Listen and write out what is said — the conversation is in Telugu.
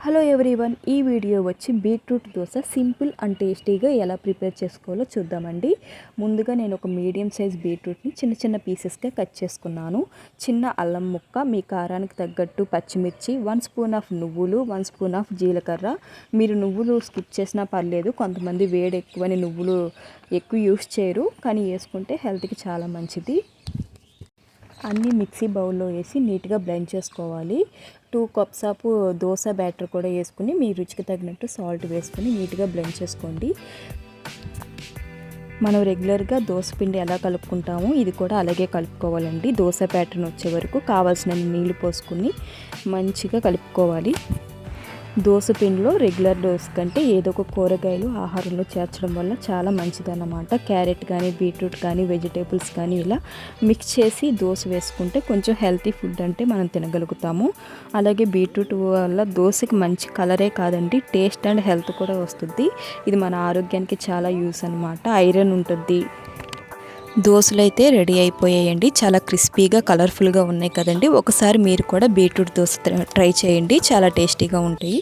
హలో ఎవ్రీవన్, ఈ వీడియో వచ్చి బీట్రూట్ దోశ సింపుల్ అండ్ టేస్టీగా ఎలా ప్రిపేర్ చేసుకోవాలో చూద్దామండి. ముందుగా నేను ఒక మీడియం సైజ్ బీట్రూట్ని చిన్న చిన్న పీసెస్గా కట్ చేసుకున్నాను. చిన్న అల్లం ముక్క, మీ కారానికి తగ్గట్టు పచ్చిమిర్చి, 1 స్పూన్ ఆఫ్ నువ్వులు, 1 స్పూన్ ఆఫ్ జీలకర్ర. మీరు నువ్వులు స్కిప్ చేసినా పర్లేదు, కొంతమంది వేడి ఎక్కువని నువ్వులు ఎక్కువ యూస్ చేయరు, కానీ వేసుకుంటే హెల్త్కి చాలా మంచిది. అన్నీ మిక్సీ బౌల్లో వేసి నీట్గా బ్లెండ్ చేసుకోవాలి. 2 కప్స్ ఆఫ్ దోశ బ్యాటర్ కూడా వేసుకుని మీ రుచికి తగినట్టు సాల్ట్ వేసుకొని నీట్గా బ్లెండ్ చేసుకోండి. మనం రెగ్యులర్గా దోశ పిండి ఎలా కలుపుకుంటామో ఇది కూడా అలాగే కలుపుకోవాలండి. దోశ ప్యాటర్న్ వచ్చే వరకు కావాల్సిన నీళ్ళు పోసుకుని మంచిగా కలుపుకోవాలి. దోశ పిండిలో రెగ్యులర్ దోశ కంటే ఏదో ఒక కూరగాయలు ఆహారంలో చేర్చడం వల్ల చాలా మంచిదన్నమాట. క్యారెట్ కానీ, బీట్రూట్ కానీ, వెజిటేబుల్స్ కానీ ఇలా మిక్స్ చేసి దోశ వేసుకుంటే కొంచెం హెల్తీ ఫుడ్ అంటే మనం తినగలుగుతాము. అలాగే బీట్రూట్ వల్ల దోశకి మంచి కలరే కాదండి, టేస్ట్ అండ్ హెల్త్ కూడా వస్తుంది. ఇది మన ఆరోగ్యానికి చాలా యూస్ అన్నమాట. ఐరన్ ఉంటుంది. దోశలు అయితే రెడీ అయిపోయాయండి. చాలా క్రిస్పీగా కలర్ఫుల్గా ఉన్నాయి కదండి. ఒకసారి మీరు కూడా బీట్రూట్ దోశ ట్రై చేయండి, చాలా టేస్టీగా ఉంటాయి.